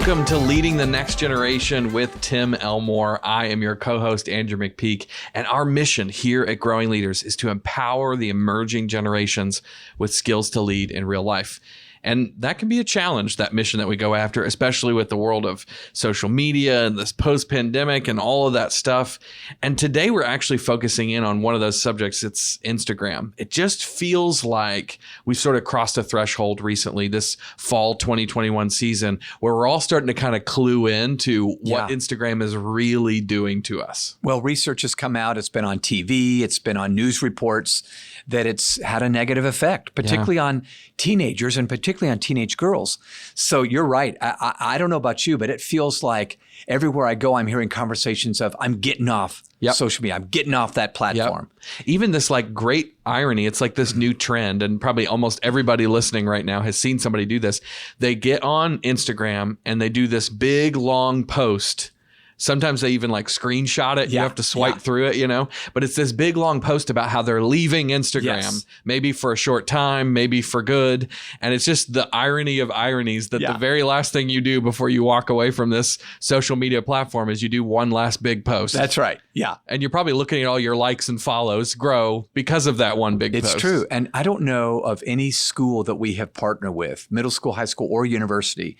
Welcome to Leading the Next Generation with Tim Elmore. I am your co-host, Andrew McPeak, and our mission here at Growing Leaders is to empower the emerging generations with skills to lead in real life. And that can be a challenge, that mission that we go after, especially with the world of social media and this post-pandemic and all of that stuff. And today we're actually focusing in on one of those subjects. It's Instagram. It just feels like we've sort of crossed a threshold recently, this fall 2021 season, where we're all starting to kind of clue into what Instagram is really doing to us. Well, research has come out. It's been on TV. It's been on news reports that it's had a negative effect, particularly on teenagers and particularly on teenage girls. So you're right. I don't know about you, but it feels like everywhere I go, I'm hearing conversations of I'm getting off social media. I'm getting off that platform. Even this like great irony. It's like this new trend, and probably almost everybody listening right now has seen somebody do this. They get on Instagram and they do this big long post. Sometimes they even like screenshot it. You have to swipe through it, you know, but it's this big long post about how they're leaving Instagram, maybe for a short time, maybe for good. And it's just the irony of ironies that the very last thing you do before you walk away from this social media platform is you do one last big post. That's right. Yeah. And you're probably looking at all your likes and follows grow because of that one big post. It's true. And I don't know of any school that we have partnered with, middle school, high school, or university,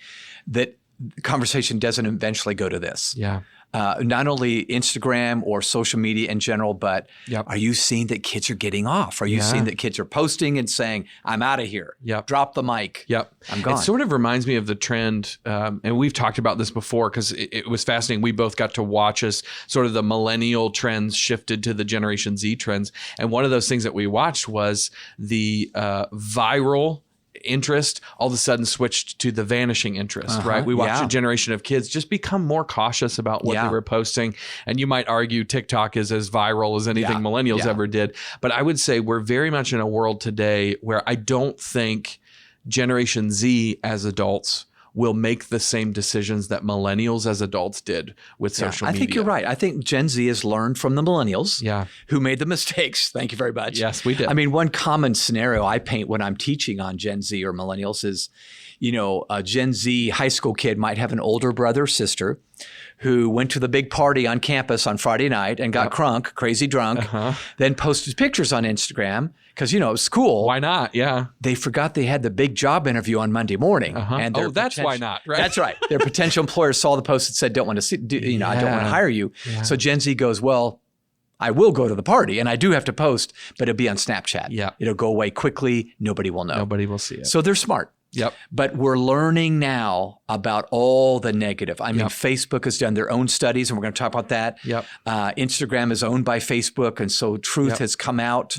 that conversation doesn't eventually go to this. Yeah. Not only Instagram or social media in general, but are you seeing that kids are getting off? Are you seeing that kids are posting and saying, I'm out of here. Drop the mic. I'm gone. It sort of reminds me of the trend, and we've talked about this before because it was fascinating. We both got to watch as sort of the millennial trends shifted to the Generation Z trends. And one of those things that we watched was the viral interest all of a sudden switched to the vanishing interest, right? We watched a generation of kids just become more cautious about what they were posting. And you might argue TikTok is as viral as anything millennials ever did. But I would say we're very much in a world today where I don't think Generation Z as adults will make the same decisions that millennials as adults did with social media. I think you're right. I think Gen Z has learned from the millennials who made the mistakes. Thank you very much. Yes, we did. I mean, one common scenario I paint when I'm teaching on Gen Z or millennials is, you know, a Gen Z high school kid might have an older brother or sister who went to the big party on campus on Friday night and got crunk, crazy drunk, then posted pictures on Instagram because, you know, it was cool. Why not? Yeah. They forgot they had the big job interview on Monday morning. And that's why not, right? That's right. Their potential employer saw the post and said, don't want to see, I don't want to hire you. So Gen Z goes, well, I will go to the party and I do have to post, but it'll be on Snapchat. It'll go away quickly. Nobody will know. Nobody will see it. So they're smart. But we're learning now about all the negative. I mean, Facebook has done their own studies, and we're going to talk about that. Instagram is owned by Facebook, and so truth has come out.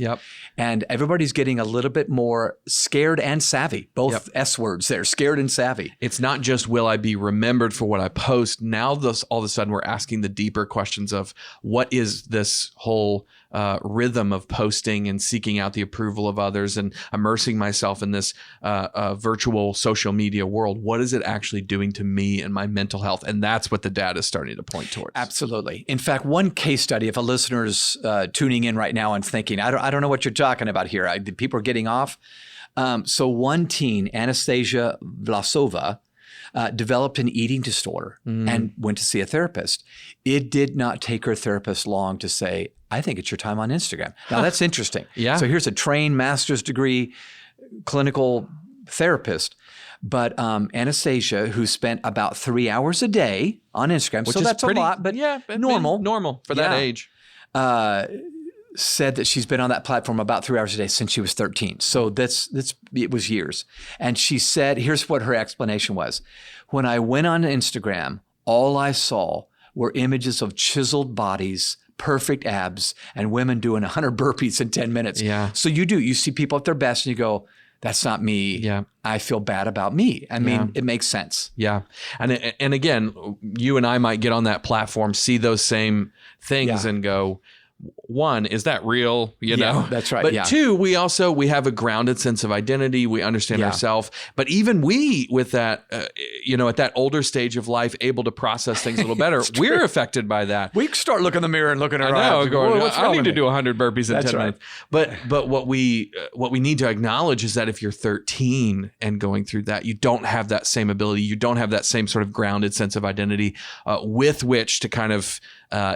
And everybody's getting a little bit more scared and savvy. Both S words there, scared and savvy. It's not just will I be remembered for what I post. Now all of a sudden we're asking the deeper questions of what is this whole rhythm of posting and seeking out the approval of others and immersing myself in this virtual social media world. What is it actually doing to me and my mental health? And that's what the data is starting to point towards. Absolutely. In fact, one case study, if a listener's tuning in right now and thinking, I don't know what you're talking about here. People are getting off. So one teen, Anastasia Vlasova, developed an eating disorder and went to see a therapist. It did not take her therapist long to say, I think it's your time on Instagram. Now that's interesting. So here's a trained master's degree clinical therapist. But Anastasia, who spent about 3 hours a day on Instagram, which so is that's pretty, a lot, but normal for that age. Said that she's been on that platform about 3 hours a day since she was 13. So it was years. And she said, here's what her explanation was. When I went on Instagram, all I saw were images of chiseled bodies, perfect abs, and women doing 100 burpees in 10 minutes. So you see people at their best and you go, that's not me. I feel bad about me. I mean, it makes sense. And again, you and I might get on that platform, see those same things and go, one, is that real? You Yeah, know, that's right, But yeah. two, we have a grounded sense of identity. We understand Yeah. ourselves. But even we, with that, at that older stage of life, able to process things a little better, we're affected by that. We start looking in the mirror and looking at I our know, eyes. going, What's I wrong need with to me? do 100 burpees in That's 10 right. minutes. But what we need to acknowledge is that if you're 13 and going through that, you don't have that same ability. You don't have that same sort of grounded sense of identity with which to kind of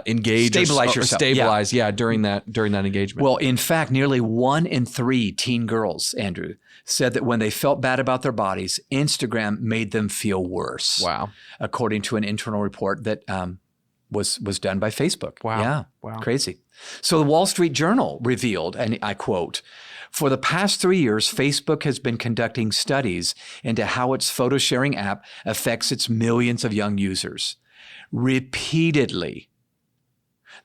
engage Stabilize or yourself. stabilize. Yeah, during that engagement. Well, in fact, nearly 1 in 3 teen girls, Andrew, said that when they felt bad about their bodies, Instagram made them feel worse. Wow. According to an internal report that was done by Facebook. Wow. Yeah. Wow. Crazy. So the Wall Street Journal revealed, and I quote, "For the past 3 years, Facebook has been conducting studies into how its photo sharing app affects its millions of young users. Repeatedly,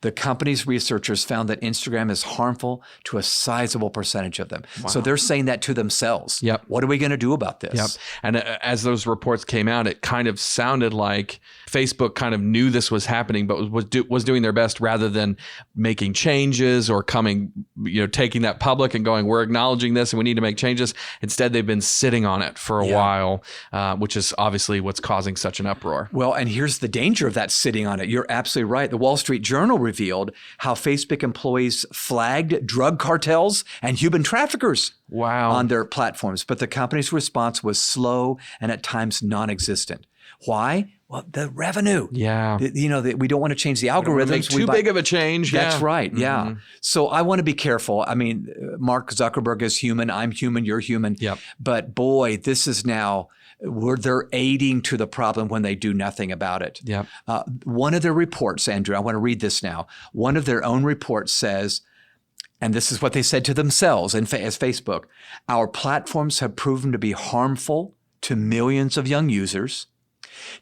the company's researchers found that Instagram is harmful to a sizable percentage of them." So they're saying that to themselves. Yep. What are we going to do about this? Yep. And as those reports came out, it kind of sounded like Facebook kind of knew this was happening, but was doing their best rather than making changes or taking that public and going, we're acknowledging this and we need to make changes. Instead, they've been sitting on it for a while, which is obviously what's causing such an uproar. Well, and here's the danger of that sitting on it. You're absolutely right. The Wall Street Journal revealed how Facebook employees flagged drug cartels and human traffickers Wow. on their platforms, but the company's response was slow and at times non-existent. Why? Well, the revenue. Yeah. We don't want to change the Make algorithms. too big of a change. That's yeah. right. Yeah. Mhm. So I want to be careful. I mean, Mark Zuckerberg is human. I'm human. You're human. Yep. But boy, this is now where they're aiding to the problem when they do nothing about it. Yep. One of their reports, Andrew, I want to read this now. One of their own reports says, and this is what they said to themselves as Facebook, "Our platforms have proven to be harmful to millions of young users.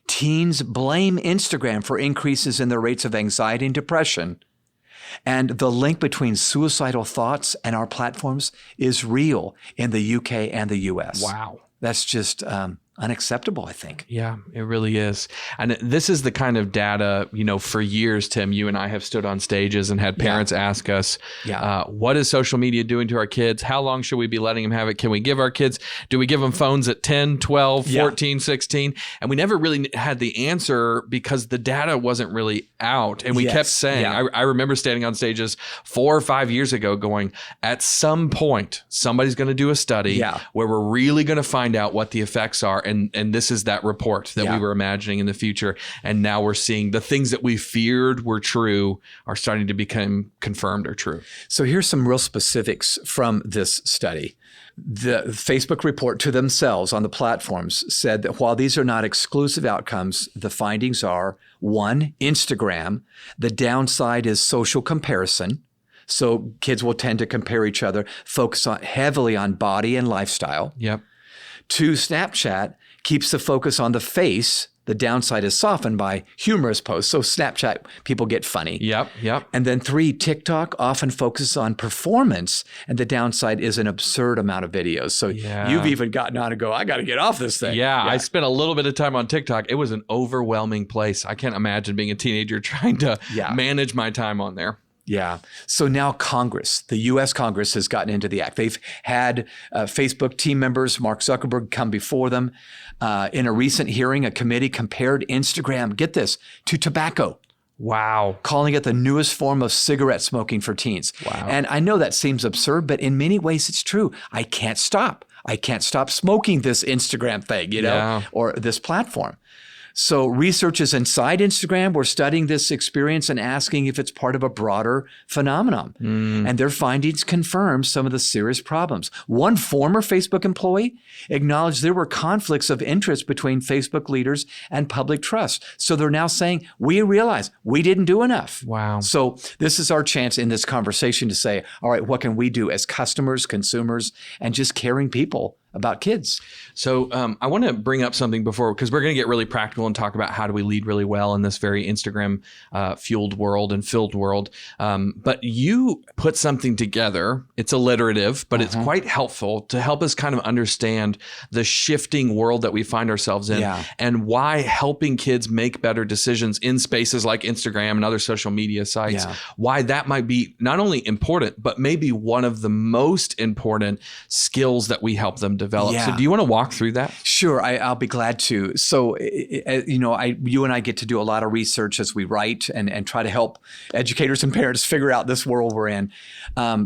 Teens blame Instagram for increases in their rates of anxiety and depression. And the link between suicidal thoughts and our platforms is real in the UK and the US." Wow. That's just unacceptable, I think. Yeah, it really is. And this is the kind of data, for years, Tim, you and I have stood on stages and had parents ask us, what is social media doing to our kids? How long should we be letting them have it? Can we give our kids, do we give them phones at 10, 12, 14, 16? And we never really had the answer because the data wasn't really out. And we kept saying, I remember standing on stages 4 or 5 years ago going, at some point, somebody's going to do a study where we're really going to find out what the effects are. And this is that report that we were imagining in the future. And now we're seeing the things that we feared were true are starting to become confirmed or true. So here's some real specifics from this study. The Facebook report to themselves on the platforms said that while these are not exclusive outcomes, the findings are: 1, Instagram. The downside is social comparison. So kids will tend to compare each other, focus heavily on body and lifestyle. Yep. 2, Snapchat keeps the focus on the face. The downside is softened by humorous posts. So Snapchat, people get funny. Yep. And then 3, TikTok often focuses on performance, and the downside is an absurd amount of videos. So you've even gotten on and go, I got to get off this thing. Yeah, I spent a little bit of time on TikTok. It was an overwhelming place. I can't imagine being a teenager trying to manage my time on there. Yeah. So now Congress, the U.S. Congress has gotten into the act. They've had Facebook team members, Mark Zuckerberg, come before them. In a recent hearing, a committee compared Instagram, get this, to tobacco. Wow. Calling it the newest form of cigarette smoking for teens. Wow. And I know that seems absurd, but in many ways it's true. I can't stop smoking this Instagram thing, or this platform. So researchers inside Instagram were studying this experience and asking if it's part of a broader phenomenon. And their findings confirmed some of the serious problems. One former Facebook employee acknowledged there were conflicts of interest between Facebook leaders and public trust. So they're now saying, we realize we didn't do enough. Wow. So this is our chance in this conversation to say, all right, what can we do as customers, consumers, and just caring people about kids. So I want to bring up something before, because we're going to get really practical and talk about how do we lead really well in this very Instagram fueled world and filled world. But you put something together. It's alliterative, but it's quite helpful to help us kind of understand the shifting world that we find ourselves in, and why helping kids make better decisions in spaces like Instagram and other social media sites, why that might be not only important, but maybe one of the most important skills that we help them develop. So do you want to walk through that? Sure, I'll be glad to. So, you and I get to do a lot of research as we write and try to help educators and parents figure out this world we're in.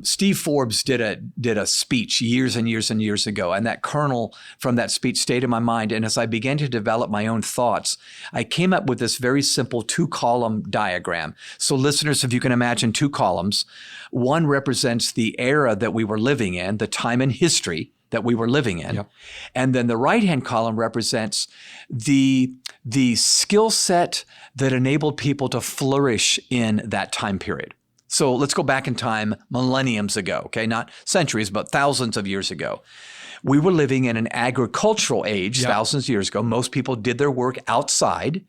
Steve Forbes did a speech years and years and years ago, and that kernel from that speech stayed in my mind. And as I began to develop my own thoughts, I came up with this very simple 2-column diagram. So listeners, if you can imagine 2 columns, one represents the era that we were living in, the time in history that we were living in. And then the right-hand column represents the skill set that enabled people to flourish in that time period. So let's go back in time millenniums ago, okay? Not centuries, but thousands of years ago. We were living in an agricultural age thousands of years ago. Most people did their work outside.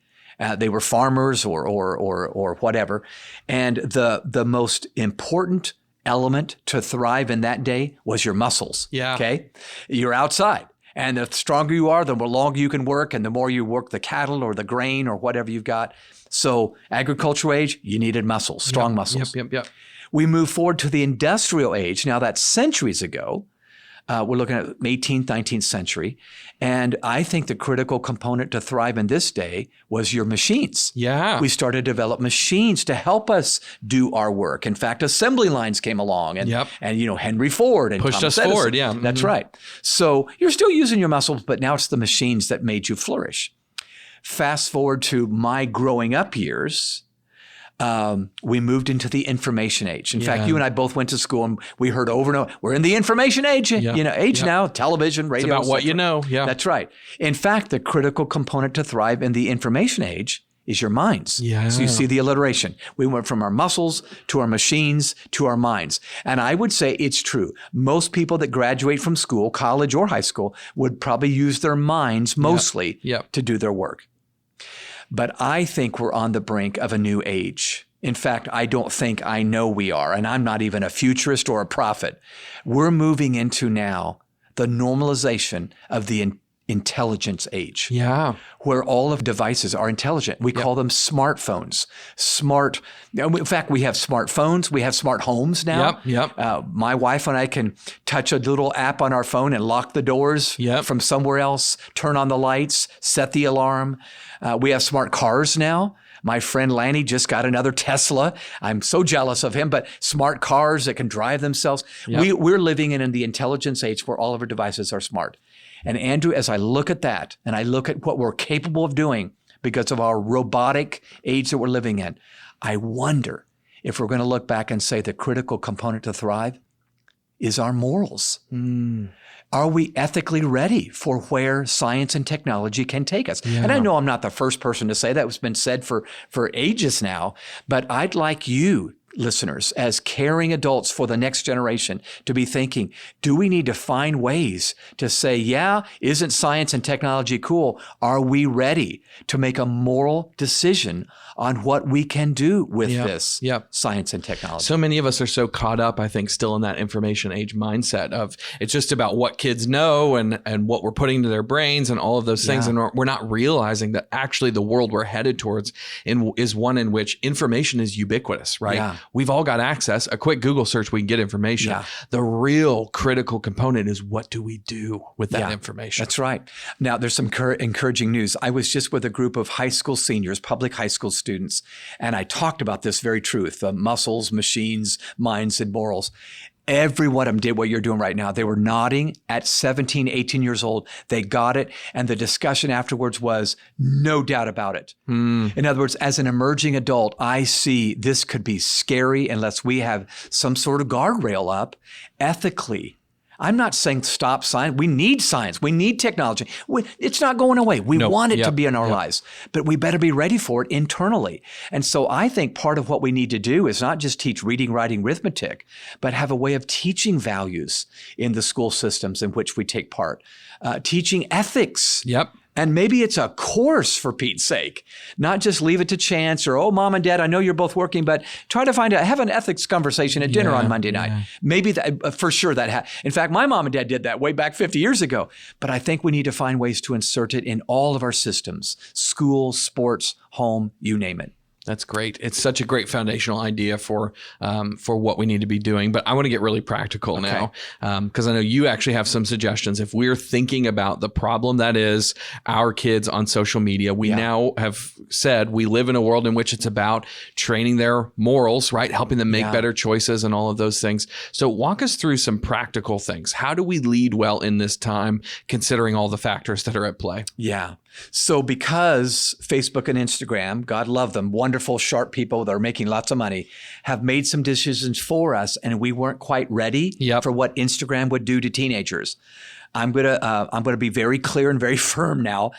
They were farmers or whatever. And the most important element to thrive in that day was your muscles. Okay. You're outside. And the stronger you are, the more longer you can work, and the more you work the cattle or the grain or whatever you've got. So agricultural age, you needed muscles, strong muscles. We move forward to the industrial age. Now that's centuries ago. We're looking at 18th, 19th century. And I think the critical component to thrive in this day was your machines. We started to develop machines to help us do our work. In fact, assembly lines came along and Henry Ford and pushed Thomas us Edison. forward. That's right. So you're still using your muscles, but now it's the machines that made you flourish. Fast forward to my growing up years. We moved into the information age. In fact, you and I both went to school and we heard over and over, we're in the information age, now, television, radio. It's about what you know. That's right. In fact, the critical component to thrive in the information age is your minds. So you see the alliteration. We went from our muscles to our machines to our minds. And I would say it's true. Most people that graduate from school, college or high school, would probably use their minds mostly to do their work. But I think we're on the brink of a new age. In fact, I don't think I know we are, and I'm not even a futurist or a prophet. We're moving into now the normalization of the intelligence age. Where all of devices are intelligent. We call them smartphones. In fact, we have smartphones. We have smart homes now. My wife and I can touch a little app on our phone and lock the doors from somewhere else, turn on the lights, set the alarm. We have smart cars now. My friend Lanny just got another Tesla. I'm so jealous of him, but smart cars that can drive themselves. We're living in the intelligence age where all of our devices are smart. And Andrew, as I look at that and I look at what we're capable of doing because of our robotic age that we're living in, I wonder if we're going to look back and say the critical component to thrive is our morals. Are we ethically ready for where science and technology can take us? And I know I'm not the first person to say that. It's been said for ages now, but I'd like you, listeners, as caring adults for the next generation, to be thinking, do we need to find ways to say, isn't science and technology cool? Are we ready to make a moral decision on what we can do with this science and technology? So many of us are so caught up, I think, still in that information age mindset of it's just about what kids know and what we're putting into their brains and all of those things. And we're not realizing that actually the world we're headed towards is one in which information is ubiquitous, right? We've all got access. A quick Google search, we can get information. The real critical component is what do we do with that information? That's right. Now, there's some encouraging news. I was just with a group of high school seniors, public high school students, and I talked about this very truth, muscles, machines, minds, and morals. Every one of them did what you're doing right now. They were nodding at 17, 18 years old. They got it. And the discussion afterwards was no doubt about it. In other words, as an emerging adult, I see this could be scary unless we have some sort of guardrail up ethically. I'm not saying stop science. We need science. We need technology. It's not going away. We want it to be in our lives, but we better be ready for it internally. And so I think part of what we need to do is not just teach reading, writing, arithmetic, but have a way of teaching values in the school systems in which we take part, teaching ethics. Yep. And maybe it's a course, for Pete's sake, not just leave it to chance or, oh, mom and dad, I know you're both working, but try to have an ethics conversation at dinner on Monday night. Maybe for sure in fact, my mom and dad did that way back 50 years ago. But I think we need to find ways to insert it in all of our systems, school, sports, home, you name it. That's great. It's such a great foundational idea for what we need to be doing. But I want to get really practical now, because I know you actually have some suggestions. If we're thinking about the problem that is our kids on social media, we now have said we live in a world in which it's about training their morals, right? Helping them make better choices and all of those things. So walk us through some practical things. How do we lead well in this time, considering all the factors that are at play? Yeah. So because Facebook and Instagram, God love them, wonderful, sharp people that are making lots of money, have made some decisions for us, and we weren't quite ready for what Instagram would do to teenagers. I'm gonna be very clear and very firm now.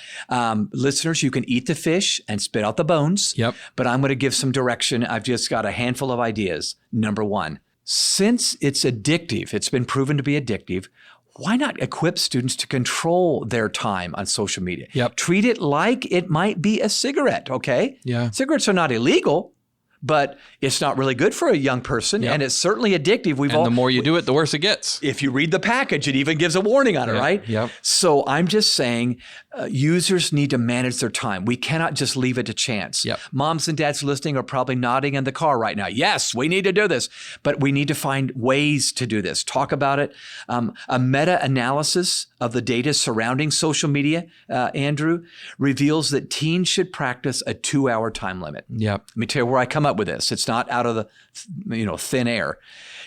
Listeners, you can eat the fish and spit out the bones. But I'm gonna give some direction. I've just got a handful of ideas. Number one, since it's addictive, it's been proven to be addictive, why not equip students to control their time on social media? Treat it like it might be a cigarette, okay? Cigarettes are not illegal, but it's not really good for a young person, and it's certainly addictive. The more you do it, the worse it gets. If you read the package, it even gives a warning on it, right? So I'm just saying users need to manage their time. We cannot just leave it to chance. Moms and dads listening are probably nodding in the car right now. Yes, we need to do this, but we need to find ways to do this. Talk about it. A meta-analysis of the data surrounding social media, Andrew, reveals that teens should practice a 2-hour time limit. Let me tell you where I come up with this. It's not out of the thin air.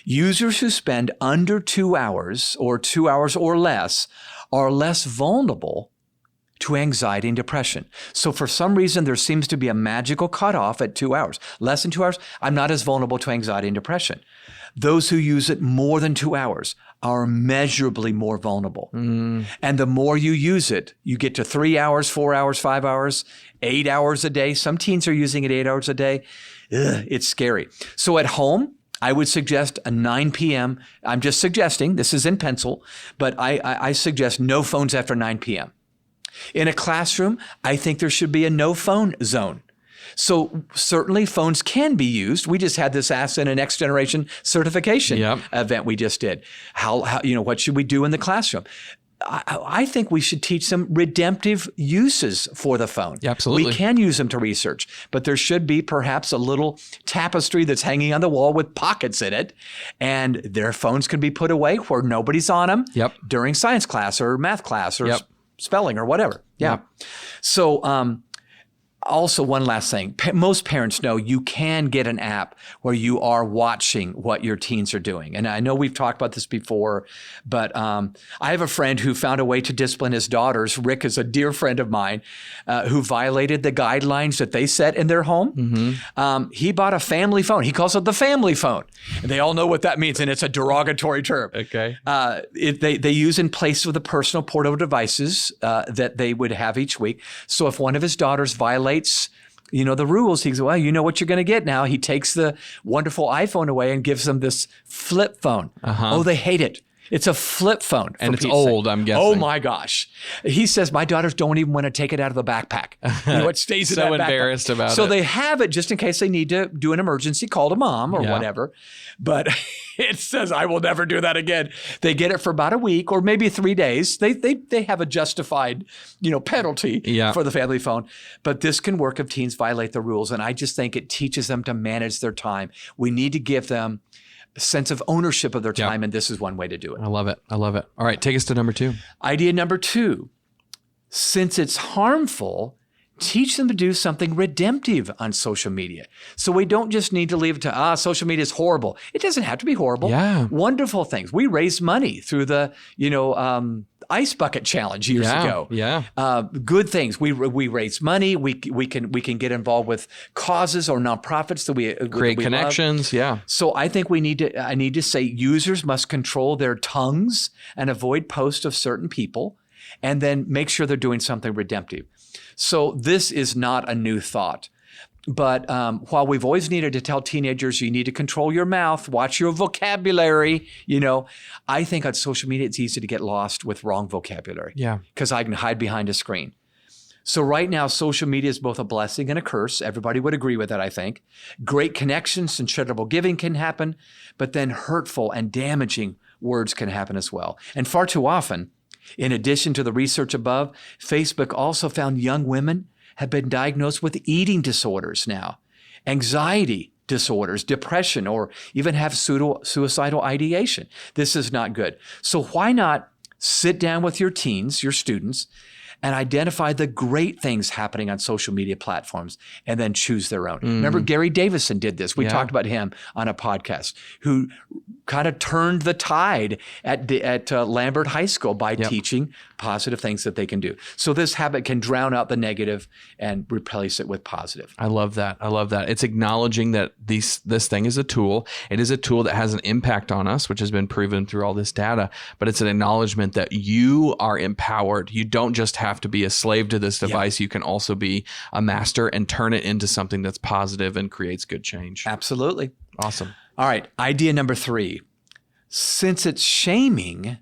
Users who spend under 2 hours or 2 hours or less are less vulnerable to anxiety and depression. So for some reason, there seems to be a magical cutoff at 2 hours. Less than 2 hours, I'm not as vulnerable to anxiety and depression. Those who use it more than 2 hours are measurably more vulnerable. And the more you use it, you get to 3 hours, 4 hours, 5 hours, 8 hours a day. Some teens are using it 8 hours a day. It's scary. So at home, I would suggest a 9 p.m. I'm just suggesting, this is in pencil, but I suggest no phones after 9 p.m. In a classroom, I think there should be a no phone zone. So certainly phones can be used. We just had this Ask in a Next Generation certification event we just did. How what should we do in the classroom? I think we should teach some redemptive uses for the phone. Absolutely. We can use them to research, but there should be perhaps a little tapestry that's hanging on the wall with pockets in it, and their phones can be put away where nobody's on them during science class or math class or spelling or whatever. So also, one last thing. Most parents know you can get an app where you are watching what your teens are doing. And I know we've talked about this before, but I have a friend who found a way to discipline his daughters. Rick is a dear friend of mine who violated the guidelines that they set in their home. He bought a family phone. He calls it the family phone. And they all know what that means, and it's a derogatory term. They use in place of the personal portable devices that they would have each week. So if one of his daughters violates the rules, he goes, well, you know what you're going to get now. He takes the wonderful iPhone away and gives them this flip phone. Oh, they hate it. It's a flip phone. And it's old, I'm guessing. Oh my gosh. He says, my daughters don't even want to take it out of the backpack. It stays in that backpack. So embarrassed about it. So they have it just in case they need to do an emergency call to mom or whatever. But it says, I will never do that again. They get it for about a week or maybe 3 days. They have a justified, penalty for the family phone. But this can work if teens violate the rules. And I just think it teaches them to manage their time. We need to give them a sense of ownership of their time, and this is one way to do it. I love it. All right, take us to number 2. Idea number 2. Since it's harmful, teach them to do something redemptive on social media. So we don't just need to leave it to, social media is horrible. It doesn't have to be horrible. Yeah. Wonderful things. We raised money through the, ice bucket challenge years ago. Yeah. Good things. We raise money. We can get involved with causes or nonprofits that we Create connections. Love. Yeah. So I think I need to say users must control their tongues and avoid posts of certain people, and then make sure they're doing something redemptive. So this is not a new thought. But while we've always needed to tell teenagers, you need to control your mouth, watch your vocabulary, I think on social media, it's easy to get lost with wrong vocabulary. Yeah. Because I can hide behind a screen. So right now, social media is both a blessing and a curse. Everybody would agree with that, I think. Great connections and charitable giving can happen, but then hurtful and damaging words can happen as well. And far too often, in addition to the research above, Facebook also found young women have been diagnosed with eating disorders now, anxiety disorders, depression, or even have suicidal ideation. This is not good. So why not sit down with your teens, your students, and identify the great things happening on social media platforms and then choose their own. Remember, Gary Davison did this. We talked about him on a podcast, who kind of turned the tide at Lambert High School by teaching positive things that they can do. So this habit can drown out the negative and replace it with positive. I love that. It's acknowledging that this thing is a tool. It is a tool that has an impact on us, which has been proven through all this data, but it's an acknowledgement that you are empowered. You don't just have to be a slave to this device. You can also be a master and turn it into something that's positive and creates good change. Absolutely. Awesome. All right. Idea number 3. Since it's shaming,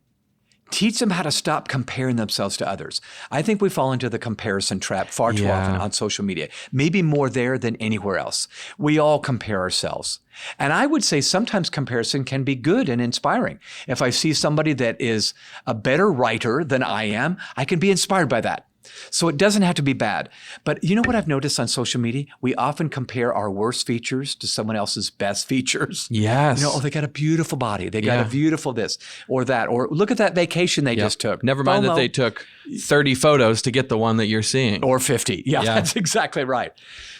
teach them how to stop comparing themselves to others. I think we fall into the comparison trap far too often on social media, maybe more there than anywhere else. We all compare ourselves. And I would say sometimes comparison can be good and inspiring. If I see somebody that is a better writer than I am, I can be inspired by that. So it doesn't have to be bad. But you know what I've noticed on social media? We often compare our worst features to someone else's best features. Yes. They got a beautiful body. They got a beautiful this or that. Or look at that vacation they just took. Never mind that they took 30 photos to get the one that you're seeing. Or 50. Yeah, that's exactly right.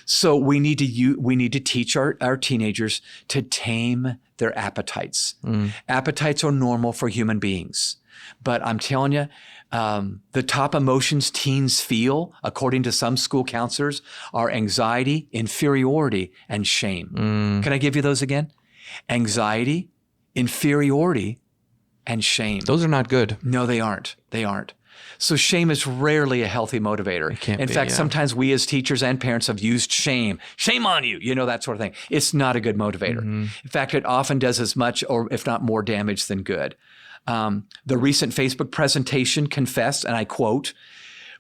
So we need to teach our teenagers to tame their appetites. Appetites are normal for human beings. But I'm telling you, the top emotions teens feel, according to some school counselors, are anxiety, inferiority, and shame. Can I give you those again? Anxiety, inferiority, and shame. Those are not good. No, they aren't. They aren't. So shame is rarely a healthy motivator. In fact, sometimes we as teachers and parents have used shame. Shame on you, that sort of thing. It's not a good motivator. In fact, it often does as much or if not more damage than good. The recent Facebook presentation confessed, and I quote,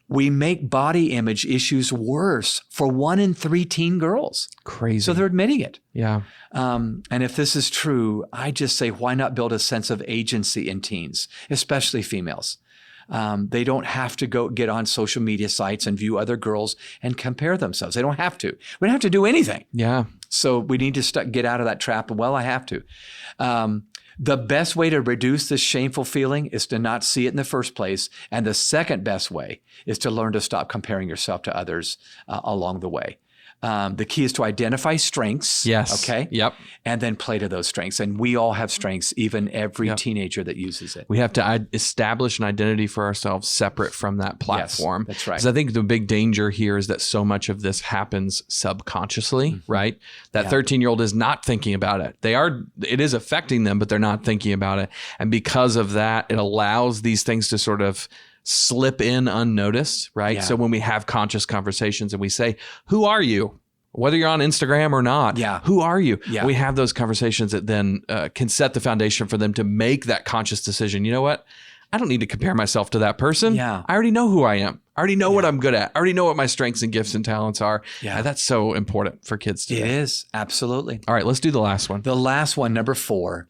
"We make body image issues worse for 1 in 3 teen girls." Crazy. So they're admitting it. Yeah. And if this is true, I just say, why not build a sense of agency in teens, especially females? They don't have to go get on social media sites and view other girls and compare themselves. They don't have to. We don't have to do anything. Yeah. So we need to get out of that trap. Well, I have to. The best way to reduce this shameful feeling is to not see it in the first place. And the second best way is to learn to stop comparing yourself to others along the way. The key is to identify strengths. Yes. Okay. Yep. And then play to those strengths. And we all have strengths, even every teenager that uses it. We have to establish an identity for ourselves separate from that platform. Yes, that's right. Because I think the big danger here is that so much of this happens subconsciously, right? That 13-year-old is not thinking about it. It is affecting them, but they're not thinking about it. And because of that, it allows these things to sort of slip in unnoticed, right? Yeah. So when we have conscious conversations and we say, "Who are you?" Whether you're on Instagram or not, who are you? Yeah. We have those conversations that then can set the foundation for them to make that conscious decision. You know what? I don't need to compare myself to that person. Yeah. I already know who I am. I already know what I'm good at. I already know what my strengths and gifts and talents are. Yeah. And that's so important for kids today. It is. Absolutely. All right, let's do the last one. The last one, number 4.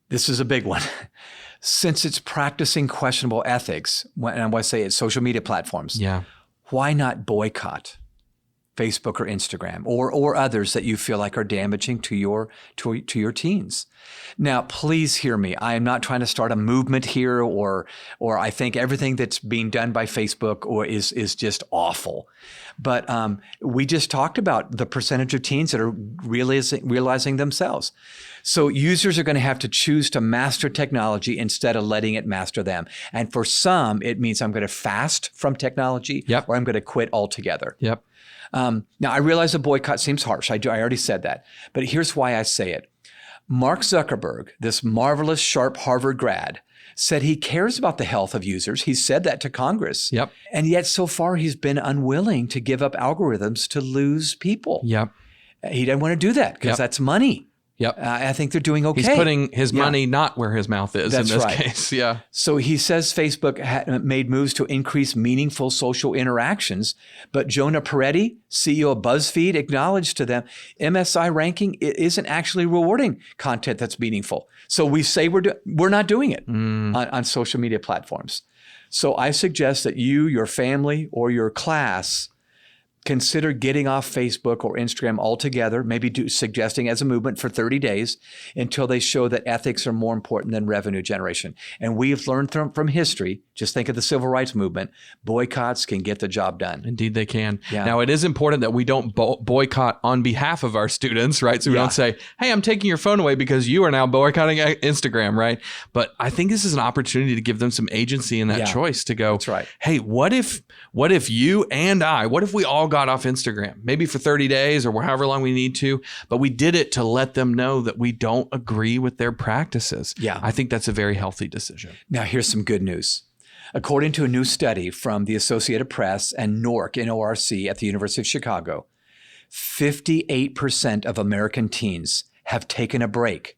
This is a big one. Since it's practicing questionable ethics, and I want to say it's social media platforms, Yeah. why not boycott? Facebook or Instagram, or others that you feel like are damaging to your teens. Now, please hear me. I am not trying to start a movement here, or I think everything that's being done by Facebook is just awful. But we just talked about the percentage of teens that are realizing themselves. So users are going to have to choose to master technology instead of letting it master them. And for some, it means I'm going to fast from technology, or I'm going to quit altogether. Yep. Now, I realize a boycott seems harsh. I already said that. But here's why I say it. Mark Zuckerberg, this marvelous, sharp Harvard grad, said he cares about the health of users. He said that to Congress. Yep. And yet so far he's been unwilling to give up algorithms to lose people. Yep. He doesn't want to do that because that's money. Yep. I think they're doing okay. He's putting his money not where his mouth is in this case. Yeah. So he says Facebook made moves to increase meaningful social interactions, but Jonah Peretti, CEO of BuzzFeed, acknowledged to them, MSI ranking isn't actually rewarding content that's meaningful. So we say we're not doing it on social media platforms. So I suggest that you, your family, or your class consider getting off Facebook or Instagram altogether, maybe suggesting as a movement for 30 days until they show that ethics are more important than revenue generation. And we've learned from history, just think of the civil rights movement, boycotts can get the job done. Indeed they can. Yeah. Now, it is important that we don't boycott on behalf of our students, right? So we don't say, hey, I'm taking your phone away because you are now boycotting Instagram, right? But I think this is an opportunity to give them some agency in that choice to go, that's right. Hey, what if you and what if we all got off Instagram, maybe for 30 days or however long we need to, but we did it to let them know that we don't agree with their practices. Yeah. I think that's a very healthy decision. Now, here's some good news. According to a new study from the Associated Press and NORC, NORC at the University of Chicago, 58% of American teens have taken a break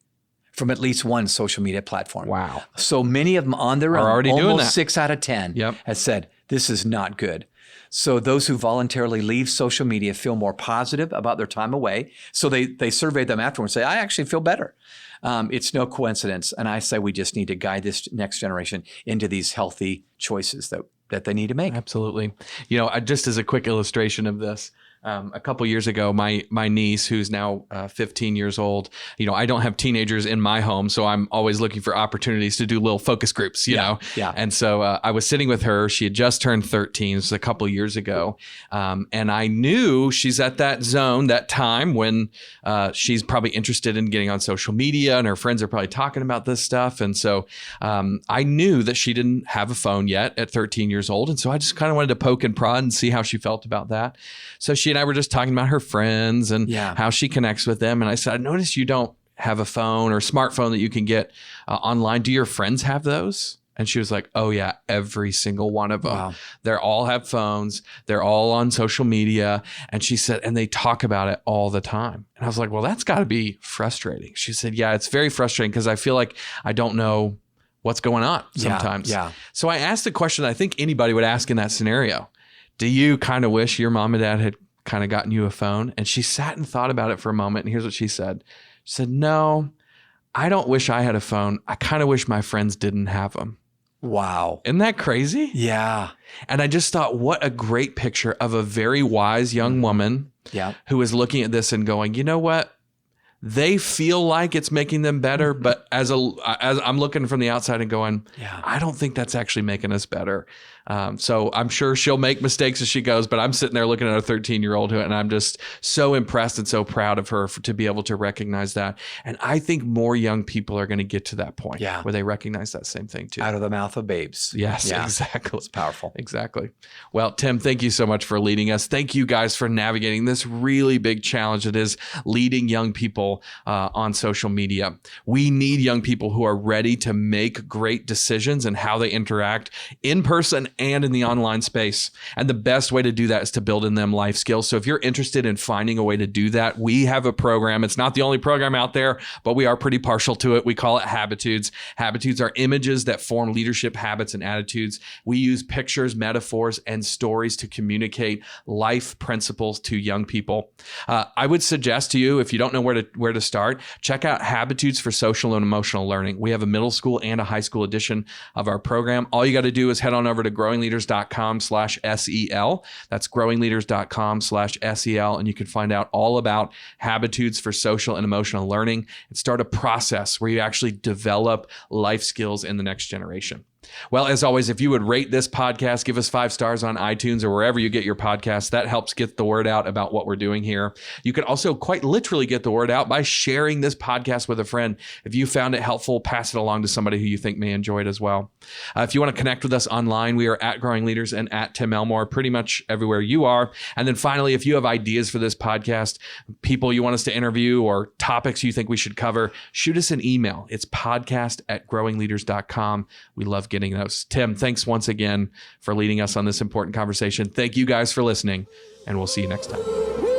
from at least one social media platform. Wow. So many of them on their own, already doing almost that. 6 out of 10 has said, this is not good. So those who voluntarily leave social media feel more positive about their time away. So they survey them afterwards and say, I actually feel better. It's no coincidence. And I say we just need to guide this next generation into these healthy choices that they need to make. Absolutely. You know, just as a quick illustration of this, a couple years ago, my niece, who's now 15 years old, you know, I don't have teenagers in my home, so I'm always looking for opportunities to do little focus groups, you know? Yeah. And so I was sitting with her. She had just turned 13. This was a couple years ago. And I knew she's at that zone, that time when she's probably interested in getting on social media and her friends are probably talking about this stuff. And so I knew that she didn't have a phone yet at 13 years old. And so I just kind of wanted to poke and prod and see how she felt about that. So she and I were just talking about her friends and how she connects with them. And I said, I noticed you don't have a phone or smartphone that you can get online. Do your friends have those? And she was like, oh yeah, every single one of them. Wow. They all have phones. They're all on social media. And she said, and they talk about it all the time. And I was like, well, that's got to be frustrating. She said, yeah, it's very frustrating because I feel like I don't know what's going on sometimes. Yeah. So I asked the question I think anybody would ask in that scenario. Do you kind of wish your mom and dad had kind of gotten you a phone? And she sat and thought about it for a moment. And here's what she said. She said, no, I don't wish I had a phone. I kind of wish my friends didn't have them. Wow. Isn't that crazy? Yeah. And I just thought, what a great picture of a very wise young woman who is looking at this and going, you know what? They feel like it's making them better, but as I'm looking from the outside and going, I don't think that's actually making us better. So I'm sure she'll make mistakes as she goes, but I'm sitting there looking at a 13-year-old and I'm just so impressed and so proud of her to be able to recognize that. And I think more young people are going to get to that point where they recognize that same thing too. Out of the mouth of babes. Yes, exactly. It's powerful. Exactly. Well, Tim, thank you so much for leading us. Thank you guys for navigating this really big challenge that is leading young people on social media. We need young people who are ready to make great decisions in how they interact in person and in the online space. And the best way to do that is to build in them life skills. So if you're interested in finding a way to do that, we have a program. It's not the only program out there, but we are pretty partial to it. We call it Habitudes. Habitudes are images that form leadership habits and attitudes. We use pictures, metaphors, and stories to communicate life principles to young people. I would suggest to you, if you don't know where where to start, check out Habitudes for Social and Emotional Learning. We have a middle school and a high school edition of our program. All you got to do is head on over to growingleaders.com/SEL. That's growingleaders.com/SEL. And you can find out all about Habitudes for Social and Emotional Learning and start a process where you actually develop life skills in the next generation. Well, as always, if you would rate this podcast, give us 5 stars on iTunes or wherever you get your podcasts. That helps get the word out about what we're doing here. You can also quite literally get the word out by sharing this podcast with a friend. If you found it helpful, pass it along to somebody who you think may enjoy it as well. If you want to connect with us online, we are at Growing Leaders and at Tim Elmore, pretty much everywhere you are. And then finally, if you have ideas for this podcast, people you want us to interview or topics you think we should cover, shoot us an email. It's podcast@growingleaders.com. We love getting those. Tim, thanks once again for leading us on this important conversation. Thank you guys for listening, and we'll see you next time.